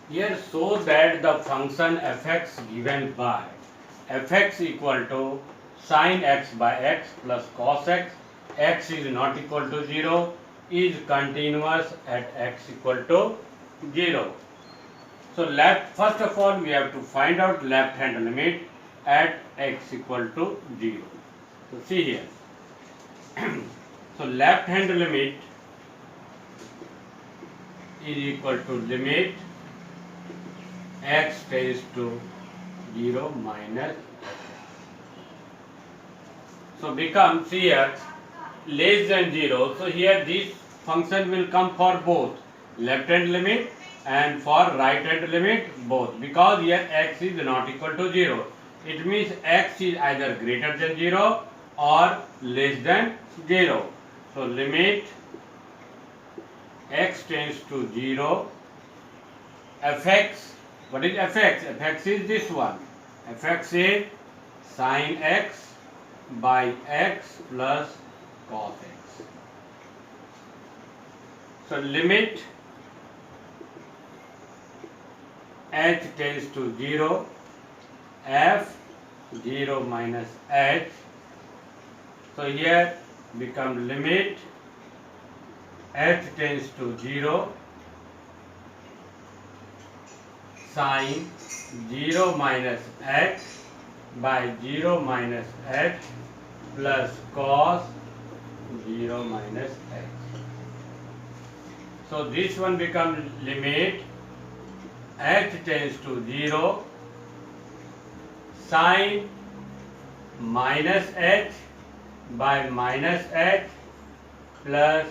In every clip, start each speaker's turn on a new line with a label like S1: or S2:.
S1: Here show that the function fx given by fx equal to sin x by x plus cos x is not equal to 0, is continuous at x equal to 0. So left, first of all we have to find out left hand limit at x equal to 0. So see here. So left hand limit is equal to limit x tends to 0 minus. So becomes here less than 0. So here this function will come for both left hand limit and for right hand limit both, because here x is not equal to 0. It means x is either greater than 0 or less than 0. So limit x tends to 0 fx. What is fx? Fx is this one. Fx is sin x by x plus cos x. So limit h tends to 0 f 0 minus h. So here become limit h tends to 0 sin 0 minus h by 0 minus h plus cos 0 minus h. So this one becomes limit h tends to 0 sin minus h by minus h plus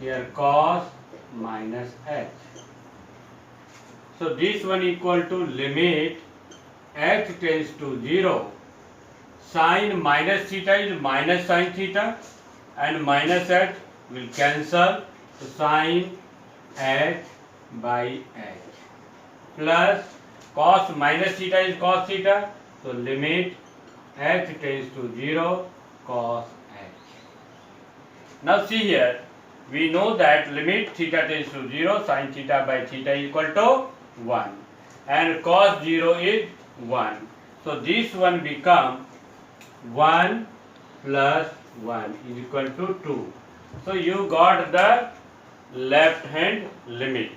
S1: here cos minus h. So this one equal to limit h tends to 0 sin minus theta is minus sin theta and minus h will cancel, so sin h by h plus cos minus theta is cos theta, so limit h tends to 0 cos h. Now see here, we know that limit theta tends to 0 sin theta by theta equal to 1 and cos 0 is 1. So this one become 1 plus 1 is equal to 2. So you got the left hand limit.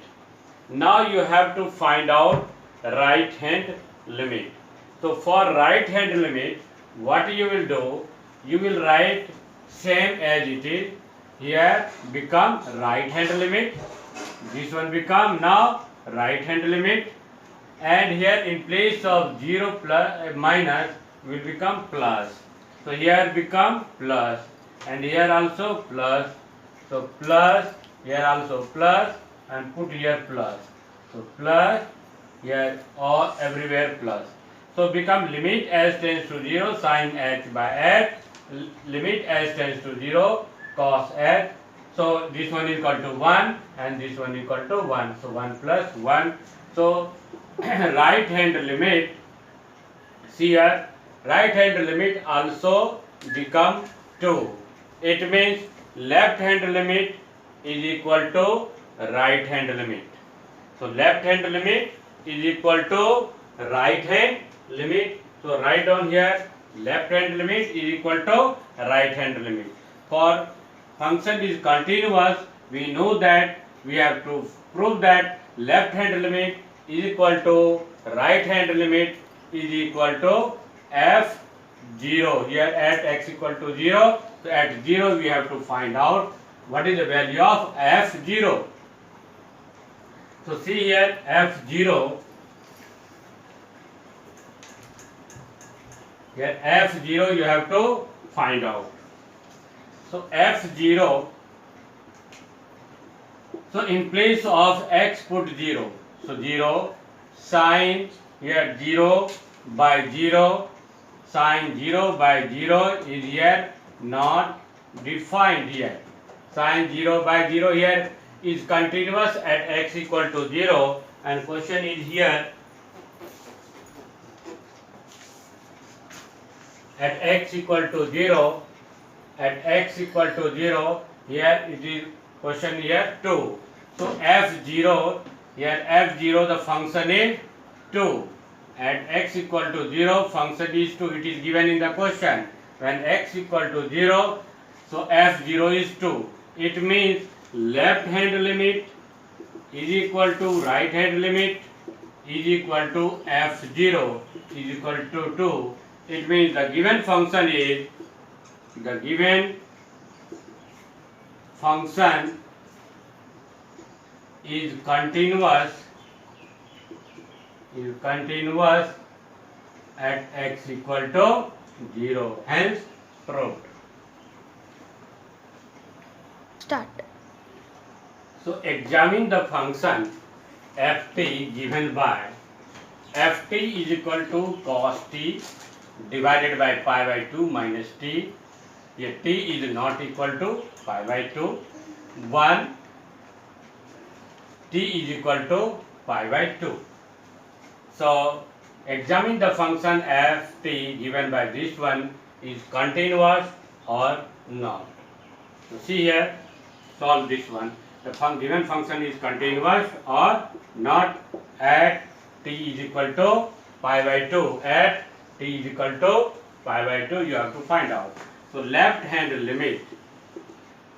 S1: Now you have to find out right hand limit. So for right hand limit, what you will do, you will write same as it is. Here become right hand limit. This one become now right hand limit, and here in place of 0 plus minus will become plus. So here become plus and here also plus. So plus, here also plus, and put here plus. So plus, here all everywhere plus. So become limit s tends to 0 sin h by h, limit s tends to 0 cos h. So this one is equal to 1 and this one is equal to 1. So 1 plus 1. So right hand limit, see here, right hand limit also become 2. It means left hand limit is equal to right hand limit. So left hand limit is equal to right hand limit. So write down here left hand limit is equal to right hand limit. For function is continuous, we know that we have to prove that left hand limit is equal to right hand limit is equal to f0. Here at x equal to 0, so at 0 we have to find out what is the value of f0. So see here f0, here f0 you have to find out. So f0, so in place of x put 0. So 0 sin here 0 by 0, sin 0 by 0 is here not defined here. Sin 0 by 0 here is continuous at x equal to 0, and question is here at x equal to 0, at x equal to 0, here it is question here 2. So f0 Here f0 the function is 2. At x equal to 0 function is 2. It is given in the question. When x equal to 0, so f0 is 2. It means left hand limit is equal to right hand limit is equal to f0 is equal to 2. It means the given function is continuous at x equal to 0. Hence proved.
S2: Start.
S1: So examine the function ft given by ft is equal to cos t divided by pi by 2 minus t. Here t is not equal to pi by 2. 1 t is equal to pi by 2. So examine the function ft given by this one is continuous or not. So see here, solve this one. The given function is continuous or not at t is equal to pi by 2. At t is equal to pi by 2 you have to find out. So left hand limit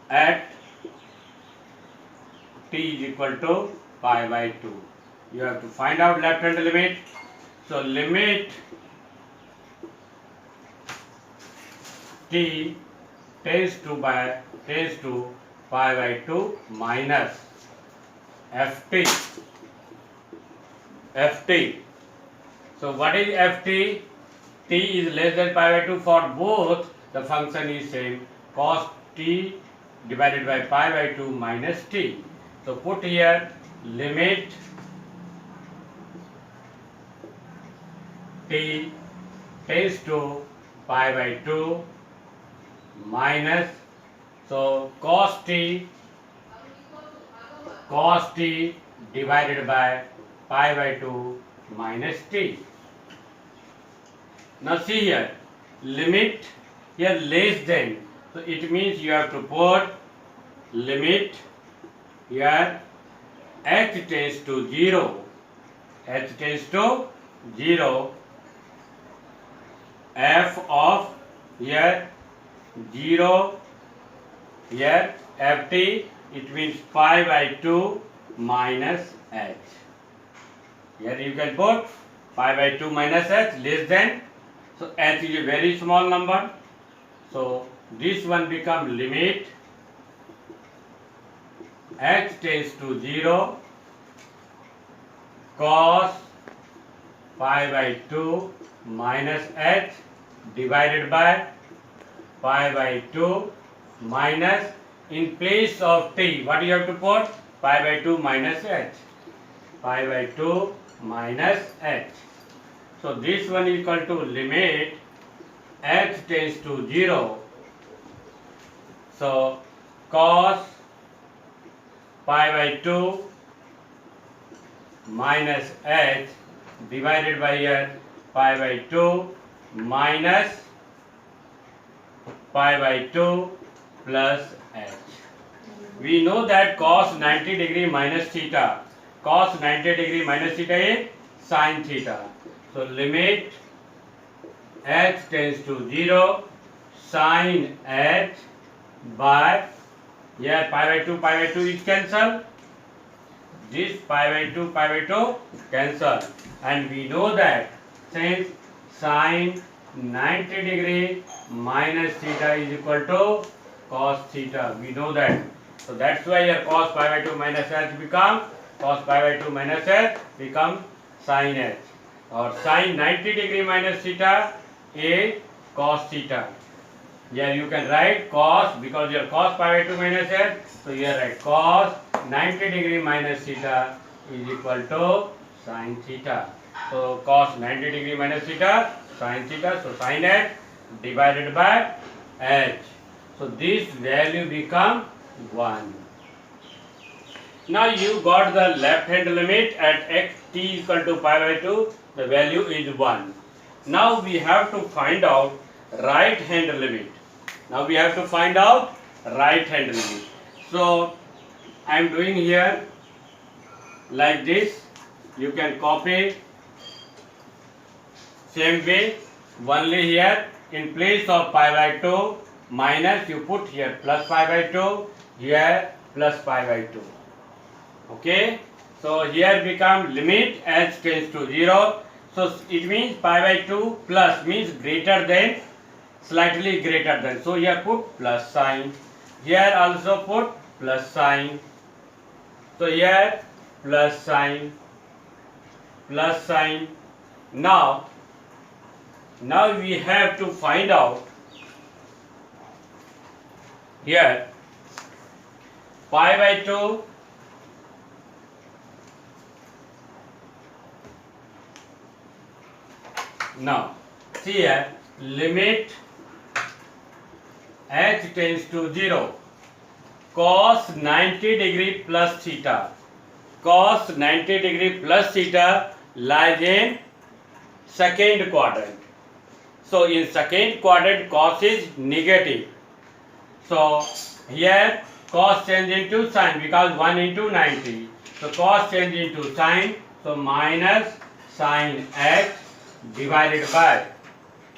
S1: at t is equal to pi by 2. You have to find out left hand limit. So limit t tends to pi by 2 minus ft. So what is ft? T is less than pi by 2 for both. The function is same. Cos t divided by pi by 2 minus t. So put here limit t tends to pi by 2 minus, so cos t divided by pi by 2 minus t. Now see here, limit here less than, so it means you have to put limit here h tends to 0, f of here 0, here ft, it means pi by 2 minus h. Here you can put pi by 2 minus h less than, so h is a very small number, so this one become limit h tends to 0 cos pi by 2 minus h divided by pi by 2 minus, in place of t, what you have to put? Pi by 2 minus h. Pi by 2 minus h. So this one is equal to limit h tends to 0. So cos pi by 2 minus h divided by here pi by 2 minus pi by 2 plus h. We know that cos 90 degree minus theta, cos 90 degree minus theta is sin theta. So limit h tends to 0 sin h by, here pi by 2 is cancelled. This pi by 2 cancel, and we know that since sin 90 degree minus theta is equal to cos theta, we know that. So that's why your cos pi by 2 minus h become cos pi by 2 minus h become sin h, or sin 90 degree minus theta is cos theta. Here you can write cos, because your cos pi by 2 minus h, so here write cos 90 degree minus theta is equal to sin theta. So cos 90 degree minus theta, sin theta, so sin h divided by h. So this value become 1. Now you got the left hand limit at x t equal to pi by 2, the value is 1. Now we have to find out right hand limit. So I am doing here like this. You can copy same way. Only here in place of pi by 2 minus you put here plus pi by 2, here plus pi by 2. Okay. So here become limit h tends to 0. So it means pi by 2 plus means greater than, slightly greater than. So here put plus sign. Here also put plus sign. So here plus sign, plus sign. Now we have to find out here pi by 2 now see here limit h tends to 0 cos 90 degree plus theta, cos 90 degree plus theta lies in second quadrant. So in second quadrant cos is negative. So here cos change into sin because 1 into 90. So cos change into sin. So minus sin h divided by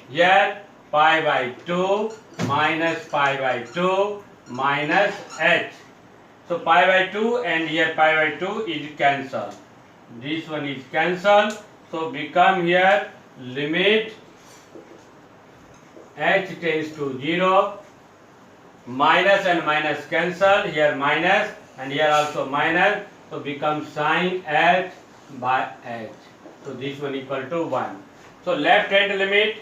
S1: here pi by 2 minus pi by 2 minus h. So pi by 2 and here pi by 2 is cancelled. This one is cancelled. So become here limit h tends to 0, minus and minus cancel, here minus and here also minus, so become sin h by h. So this one equal to 1. So left hand limit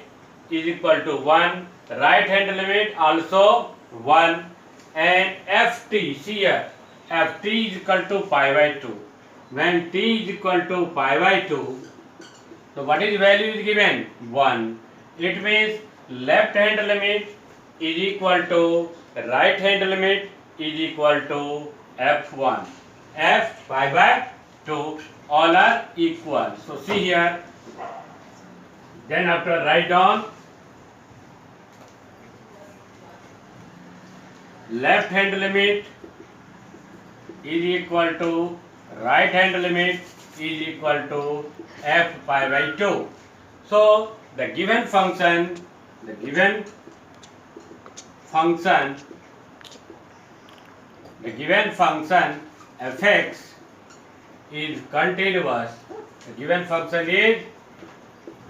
S1: is equal to 1, right hand limit also 1, and ft, see here, ft is equal to pi by 2. When t is equal to pi by 2, so what is value is given? 1. It means left hand limit is equal to right hand limit is equal to f1. F pi by 2 all are equal. So see here, then after write down left hand limit is equal to right hand limit is equal to f pi by 2. So the given function fx is continuous. The given function is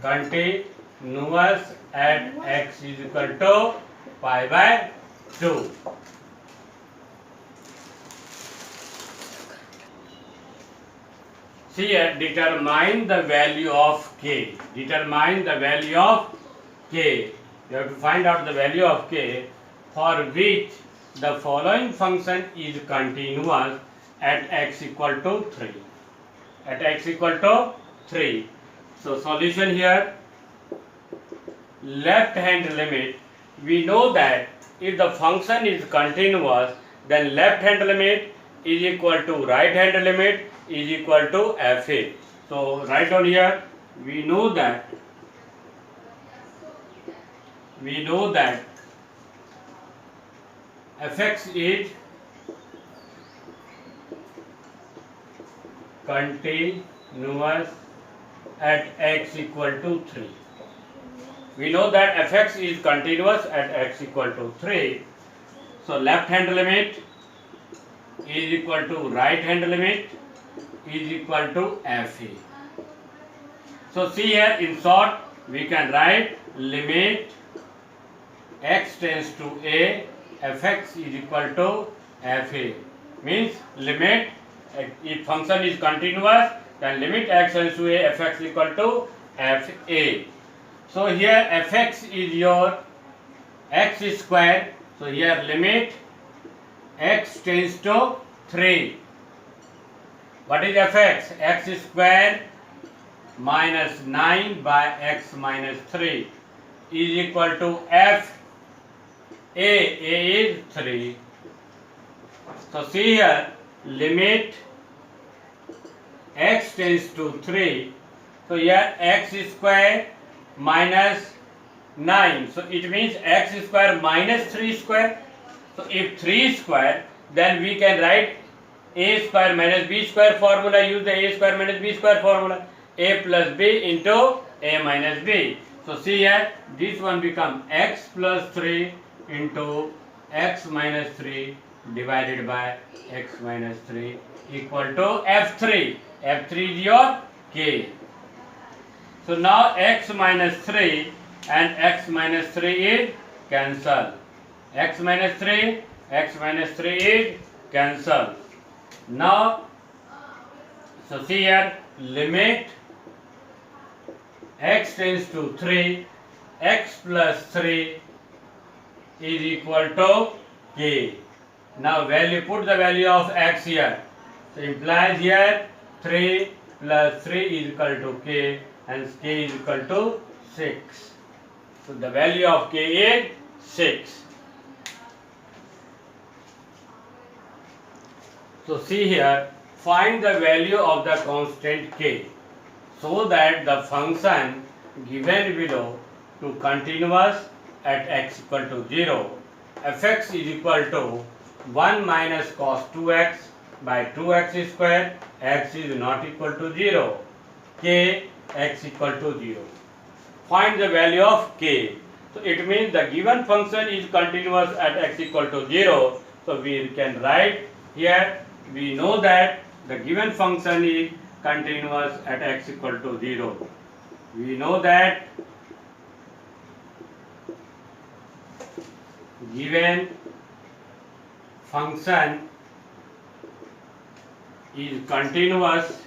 S1: continuous at x is equal to pi by 2. See here, determine the value of k. Determine the value of k. You have to find out the value of k for which the following function is continuous at x equal to 3. At x equal to 3. So solution here, left hand limit, we know that if the function is continuous, then left hand limit is equal to right hand limit is equal to fa. So write down here, we know that fx is continuous at x equal to 3. We know that fx is continuous at x equal to 3. So left hand limit is equal to right hand limit is equal to fa. So see here, in short we can write limit x tends to a, fx is equal to fa. Means limit, if function is continuous, then limit x tends to a, fx equal to fa. So here fx is your x square. So here limit x tends to 3. What is fx? X square minus 9 by x minus 3 is equal to f. A is 3. So see here, limit x tends to 3. So here x square minus 9. So it means x square minus 3 square. So if 3 square, then we can write a square minus b square formula. Use the a square minus b square formula. A plus b into a minus b. So see here, this one become x plus 3 into x minus 3 divided by x minus 3 equal to f3. f3 is your k. So now x minus 3 and x minus 3 is cancel. X minus 3 is cancel. Now, so see here, limit x tends to 3, x plus 3 is equal to k. Now put the value of x here. So implies here 3 plus 3 is equal to k, and k is equal to 6. So the value of k is 6. So see here, find the value of the constant k so that the function given below to continuous at x equal to 0, fx is equal to 1 minus cos 2x by 2x square, x is not equal to 0, k x equal to 0. Find the value of k. So it means the given function is continuous at x equal to 0. So we can write here, we know that the given function is continuous at x equal to 0. We know that given function is continuous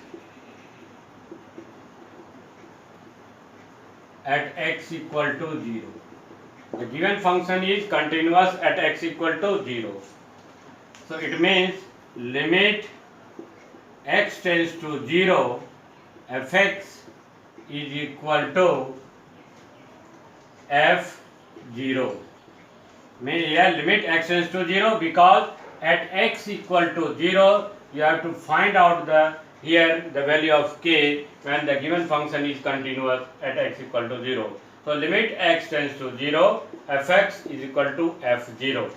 S1: at x equal to 0. The given function is continuous at x equal to 0. So it means limit x tends to 0, fx is equal to f0. Mean here limit x tends to 0 because at x equal to 0 you have to find out the value of k when the given function is continuous at x equal to 0. So limit x tends to 0, fx is equal to f0.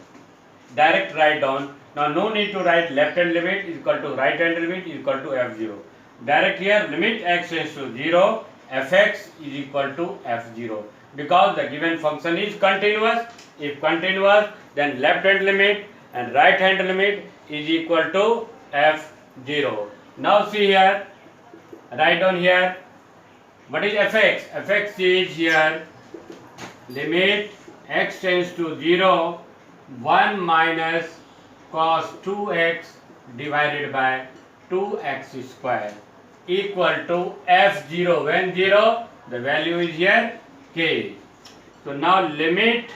S1: Direct write down. Now no need to write left hand limit is equal to right hand limit is equal to f0. Direct here limit x tends to 0, fx is equal to f0 because the given function is continuous. If continuous, then left hand limit and right hand limit is equal to f0. Now see here, write down here, what is fx? Fx is here limit x tends to 0, 1 minus cos 2x divided by 2x square equal to f0. When 0, the value is here k. So now limit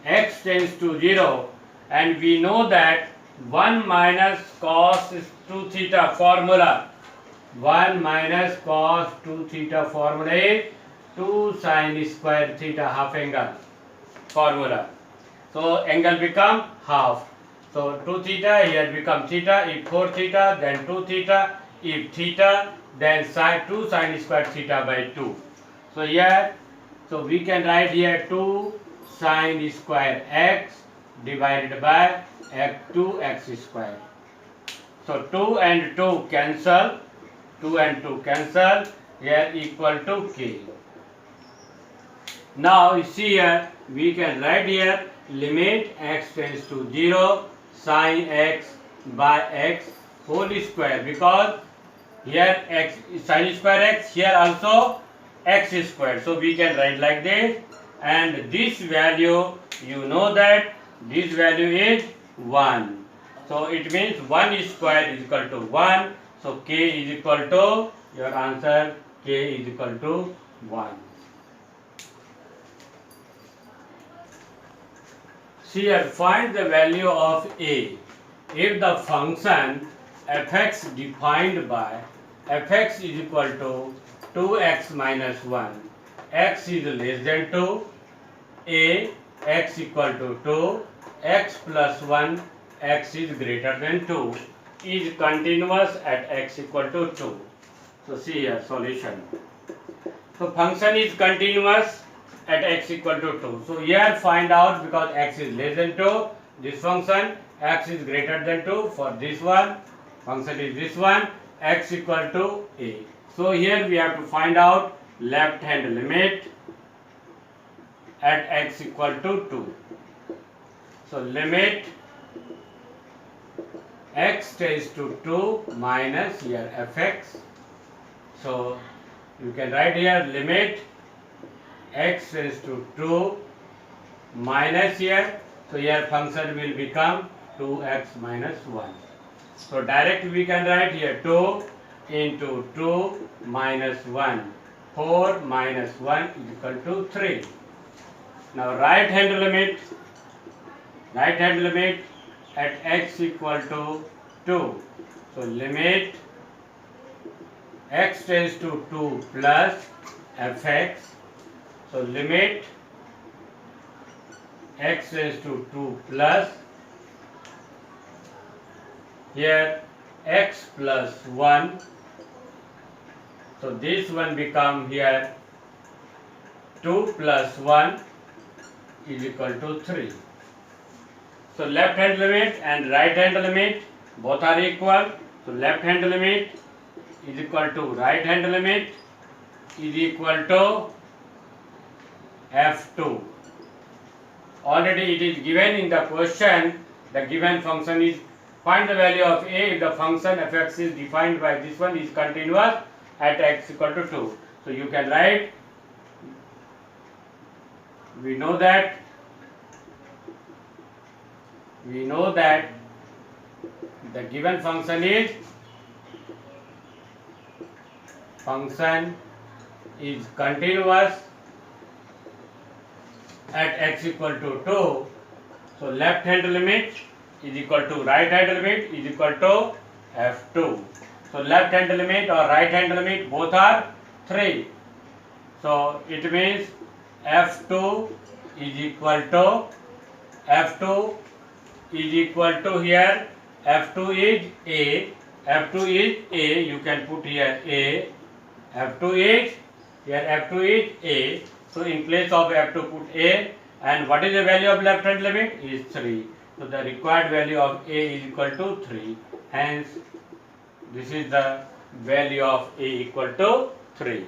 S1: x tends to 0, and we know that 1 minus cos 2 theta formula. 1 minus cos 2 theta formula is 2 sin square theta half angle formula. So angle become half. So 2 theta here become theta. If 4 theta, then 2 theta. If theta, then 2 sin square theta by 2. So here, so we can write here 2 sin square x divided by 2x square. So 2 and 2 cancel. 2 and 2 cancel. Here equal to k. Now you see here, we can write here limit x tends to 0 sin x by x whole square, because here x sin square x, here also x square. So we can write like this, and this value, you know that this value is 1. So it means 1 square is equal to 1. So k is equal to, your answer k is equal to 1. See here, find the value of a. If the function fx defined by fx is equal to 2x minus 1, x is less than 2, a x equal to 2, x plus 1, x is greater than 2, is continuous at x equal to 2. So see here, solution. So function is continuous at x equal to 2. So here find out, because x is less than 2, this function x is greater than 2. For this one, function is this one, x equal to a. So here we have to find out left hand limit at x equal to 2. So limit x tends to 2 minus here fx. So you can write here limit x tends to 2 minus here. So here function will become 2x minus 1. So direct we can write here 2 into 2 minus 1. 4 minus 1 is equal to 3. Now right hand limit at x equal to 2. So limit x tends to 2 plus fx. So limit x tends to 2 plus here x plus 1. So this one become here 2 plus 1 is equal to 3. So left hand limit and right hand limit both are equal. So left hand limit is equal to right hand limit is equal to f2. Already it is given in the question. The given function is find the value of a if the function fx is defined by this one is continuous at x equal to 2. So you can write, we know that the given function is continuous at x equal to 2. So left hand limit is equal to right hand limit is equal to f2. So left hand limit or right hand limit both are 3. So it means f2 is equal to here f2 is a, you can put here a, f2 is a. So in place of f2 put a, and what is the value of left hand limit is 3. So the required value of a is equal to 3. Hence this is the value of a equal to 3.